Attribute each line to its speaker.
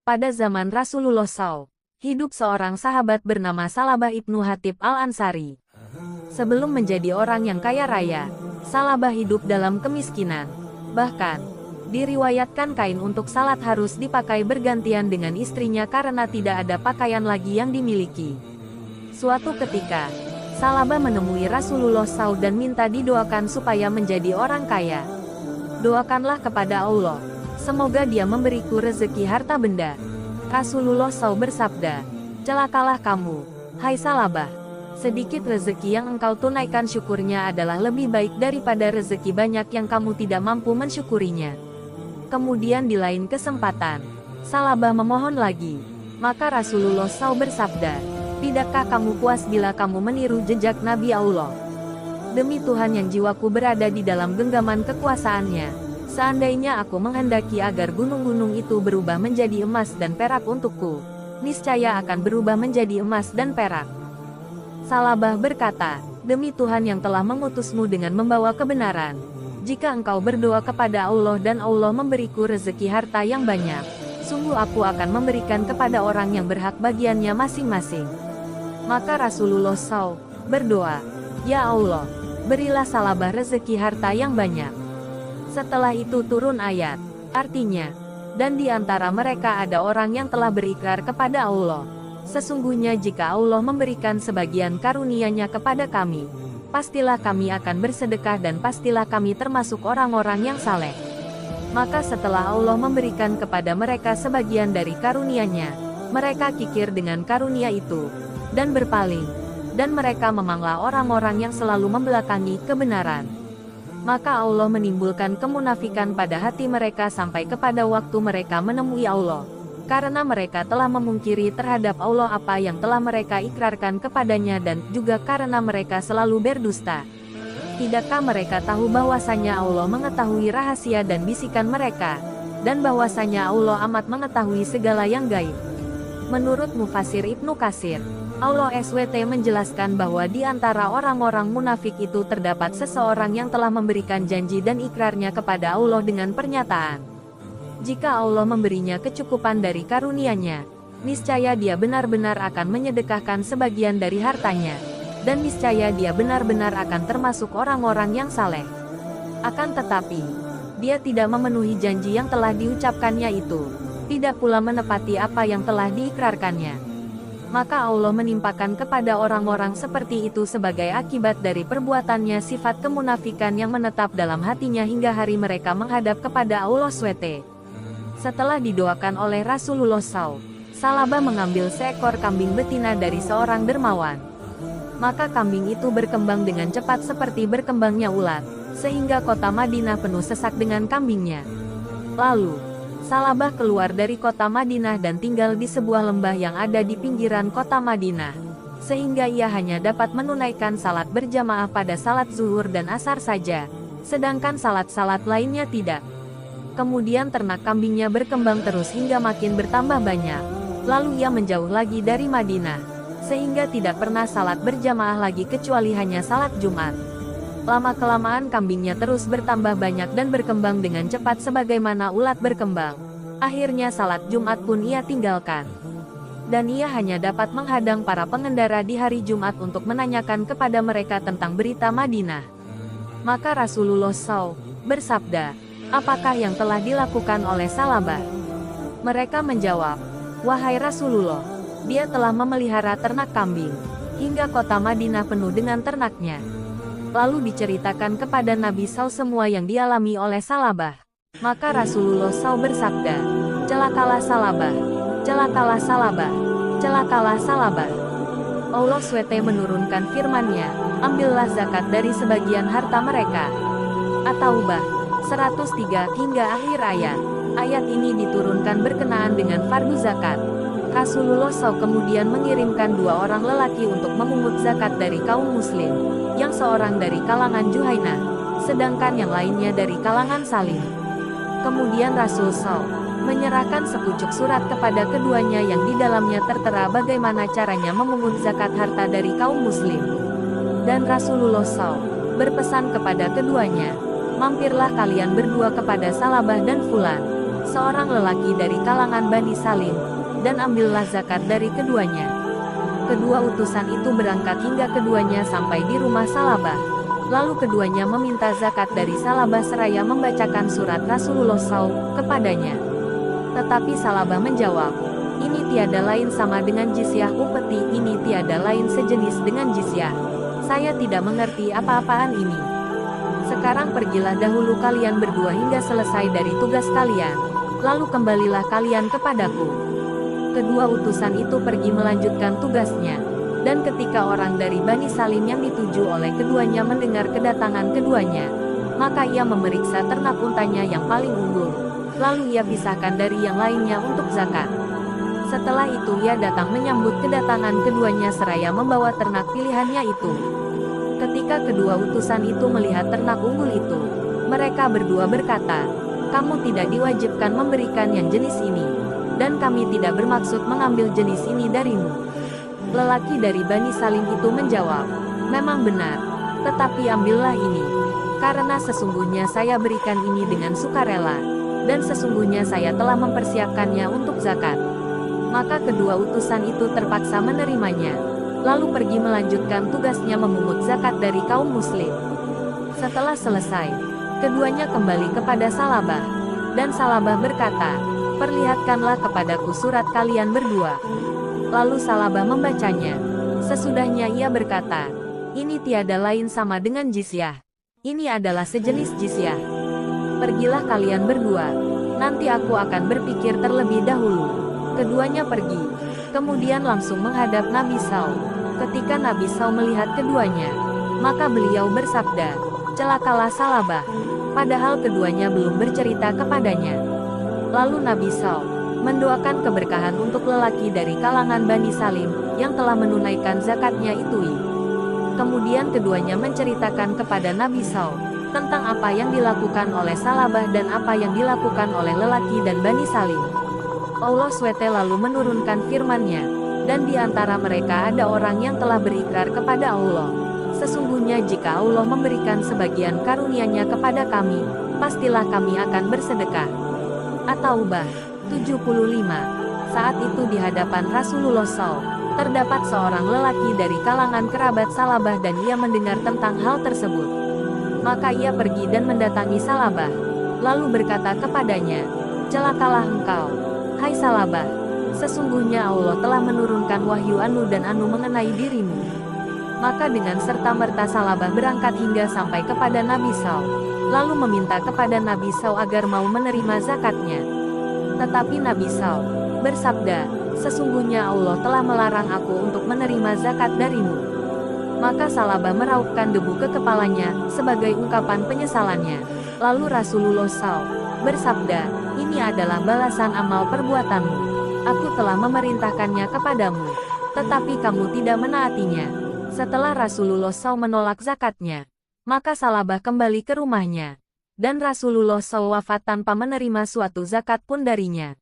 Speaker 1: Pada zaman Rasulullah SAW, hidup seorang sahabat bernama Salabah ibnu Hatib al-Ansari. Sebelum menjadi orang yang kaya raya, Salabah hidup dalam kemiskinan. Bahkan, diriwayatkan kain untuk salat harus dipakai bergantian dengan istrinya karena tidak ada pakaian lagi yang dimiliki. Suatu ketika, Salabah menemui Rasulullah SAW dan minta didoakan supaya menjadi orang kaya. Doakanlah kepada Allah, semoga dia memberiku rezeki harta benda. Rasulullah SAW bersabda, celakalah kamu, hai Salabah. Sedikit rezeki yang engkau tunaikan syukurnya adalah lebih baik daripada rezeki banyak yang kamu tidak mampu mensyukurinya. Kemudian di lain kesempatan, Salabah memohon lagi. Maka Rasulullah SAW bersabda, tidakkah kamu puas bila kamu meniru jejak Nabi Allah? Demi Tuhan yang jiwaku berada di dalam genggaman kekuasaannya, seandainya aku menghendaki agar gunung-gunung itu berubah menjadi emas dan perak untukku, niscaya akan berubah menjadi emas dan perak. Salabah berkata, demi Tuhan yang telah mengutusmu dengan membawa kebenaran, jika engkau berdoa kepada Allah dan Allah memberiku rezeki harta yang banyak, sungguh aku akan memberikan kepada orang yang berhak bagiannya masing-masing. Maka Rasulullah SAW berdoa, ya Allah, berilah Salabah rezeki harta yang banyak. Setelah itu turun ayat, artinya, dan di antara mereka ada orang yang telah berikrar kepada Allah, sesungguhnya jika Allah memberikan sebagian karunia-Nya kepada kami, pastilah kami akan bersedekah dan pastilah kami termasuk orang-orang yang saleh. Maka setelah Allah memberikan kepada mereka sebagian dari karunia-Nya, mereka kikir dengan karunia itu, dan berpaling, dan mereka memanglah orang-orang yang selalu membelakangi kebenaran. Maka Allah menimbulkan kemunafikan pada hati mereka sampai kepada waktu mereka menemui Allah, karena mereka telah memungkiri terhadap Allah apa yang telah mereka ikrarkan kepadanya dan juga karena mereka selalu berdusta. Tidakkah mereka tahu bahwasanya Allah mengetahui rahasia dan bisikan mereka, dan bahwasanya Allah amat mengetahui segala yang gaib? Menurut Mufasir Ibnu Katsir, Allah SWT menjelaskan bahwa di antara orang-orang munafik itu terdapat seseorang yang telah memberikan janji dan ikrarnya kepada Allah dengan pernyataan, jika Allah memberinya kecukupan dari karunia-Nya, niscaya dia benar-benar akan menyedekahkan sebagian dari hartanya, dan niscaya dia benar-benar akan termasuk orang-orang yang saleh. Akan tetapi, dia tidak memenuhi janji yang telah diucapkannya itu, tidak pula menepati apa yang telah diikrarkannya. Maka Allah menimpakan kepada orang-orang seperti itu sebagai akibat dari perbuatannya sifat kemunafikan yang menetap dalam hatinya hingga hari mereka menghadap kepada Allah SWT. Setelah didoakan oleh Rasulullah SAW, Salabah mengambil seekor kambing betina dari seorang dermawan. Maka kambing itu berkembang dengan cepat seperti berkembangnya ulat, sehingga kota Madinah penuh sesak dengan kambingnya. Lalu, Salabah keluar dari kota Madinah dan tinggal di sebuah lembah yang ada di pinggiran kota Madinah, sehingga ia hanya dapat menunaikan salat berjamaah pada salat zuhur dan asar saja, sedangkan salat-salat lainnya tidak. Kemudian ternak kambingnya berkembang terus hingga makin bertambah banyak, lalu ia menjauh lagi dari Madinah, sehingga tidak pernah salat berjamaah lagi kecuali hanya salat Jumat. Lama-kelamaan kambingnya terus bertambah banyak dan berkembang dengan cepat sebagaimana ulat berkembang. Akhirnya salat Jumat pun ia tinggalkan. Dan ia hanya dapat menghadang para pengendara di hari Jumat untuk menanyakan kepada mereka tentang berita Madinah. Maka Rasulullah SAW bersabda, apakah yang telah dilakukan oleh Salabah? Mereka menjawab, wahai Rasulullah, dia telah memelihara ternak kambing, hingga kota Madinah penuh dengan ternaknya. Lalu diceritakan kepada Nabi SAW semua yang dialami oleh Salabah. Maka Rasulullah SAW bersabda, celakalah Salabah, celakalah Salabah, celakalah Salabah. Allah SWT menurunkan firman-Nya, ambillah zakat dari sebagian harta mereka. At-Taubah 103 hingga akhir ayat. Ayat ini diturunkan berkenaan dengan fardu zakat. Rasulullah SAW kemudian mengirimkan dua orang lelaki untuk memungut zakat dari kaum muslim, yang seorang dari kalangan Juhainah, sedangkan yang lainnya dari kalangan Salim. Kemudian Rasul SAW menyerahkan sepucuk surat kepada keduanya yang di dalamnya tertera bagaimana caranya memungut zakat harta dari kaum muslim. Dan Rasulullah SAW berpesan kepada keduanya, mampirlah kalian berdua kepada Salabah dan Fulan, seorang lelaki dari kalangan Bani Salim, dan ambillah zakat dari keduanya. Kedua utusan itu berangkat hingga keduanya sampai di rumah Salabah. Lalu keduanya meminta zakat dari Salabah seraya membacakan surat Rasulullah SAW kepadanya. Tetapi Salabah menjawab, ini tiada lain sama dengan jizyah upeti, ini tiada lain sejenis dengan jizyah. Saya tidak mengerti apa-apaan ini. Sekarang pergilah dahulu kalian berdua hingga selesai dari tugas kalian, lalu kembalilah kalian kepadaku. Kedua utusan itu pergi melanjutkan tugasnya, dan ketika orang dari Bani Salim yang dituju oleh keduanya mendengar kedatangan keduanya, maka ia memeriksa ternak untanya yang paling unggul, lalu ia pisahkan dari yang lainnya untuk zakat. Setelah itu ia datang menyambut kedatangan keduanya seraya membawa ternak pilihannya itu. Ketika kedua utusan itu melihat ternak unggul itu, mereka berdua berkata, kamu tidak diwajibkan memberikan yang jenis ini, dan kami tidak bermaksud mengambil jenis ini darimu. Lelaki dari Bani Salim itu menjawab, memang benar, tetapi ambillah ini, karena sesungguhnya saya berikan ini dengan sukarela, dan sesungguhnya saya telah mempersiapkannya untuk zakat. Maka kedua utusan itu terpaksa menerimanya, lalu pergi melanjutkan tugasnya memungut zakat dari kaum muslim. Setelah selesai, keduanya kembali kepada Salabah, dan Salabah berkata, perlihatkanlah kepadaku surat kalian berdua. Lalu Salabah membacanya. Sesudahnya ia berkata, ini tiada lain sama dengan jizyah. Ini adalah sejenis jizyah. Pergilah kalian berdua, nanti aku akan berpikir terlebih dahulu. Keduanya pergi, kemudian langsung menghadap Nabi Saul. Ketika Nabi Saul melihat keduanya, maka beliau bersabda, celakalah Salabah, padahal keduanya belum bercerita kepadanya. Lalu Nabi Saul mendoakan keberkahan untuk lelaki dari kalangan Bani Salim, yang telah menunaikan zakatnya itu. Kemudian keduanya menceritakan kepada Nabi Saul, tentang apa yang dilakukan oleh Salabah dan apa yang dilakukan oleh lelaki dan Bani Salim. Allah SWT lalu menurunkan firman-Nya, dan di antara mereka ada orang yang telah berikrar kepada Allah. Sesungguhnya jika Allah memberikan sebagian karunia-Nya kepada kami, pastilah kami akan bersedekah. At-Taubah 75. Saat itu di hadapan Rasulullah SAW, terdapat seorang lelaki dari kalangan kerabat Salabah dan ia mendengar tentang hal tersebut. Maka ia pergi dan mendatangi Salabah, lalu berkata kepadanya, celakalah engkau, hai Salabah, sesungguhnya Allah telah menurunkan wahyu anu dan anu mengenai dirimu. Maka dengan serta-merta Salabah berangkat hingga sampai kepada Nabi Saul, lalu meminta kepada Nabi Saul agar mau menerima zakatnya. Tetapi Nabi Saul bersabda, sesungguhnya Allah telah melarang aku untuk menerima zakat darimu. Maka Salabah meraupkan debu ke kepalanya, sebagai ungkapan penyesalannya. Lalu Rasulullah SAW bersabda, ini adalah balasan amal perbuatanmu. Aku telah memerintahkannya kepadamu, tetapi kamu tidak menaatinya. Setelah Rasulullah SAW menolak zakatnya, maka Salabah kembali ke rumahnya, dan Rasulullah SAW wafat tanpa menerima suatu zakat pun darinya.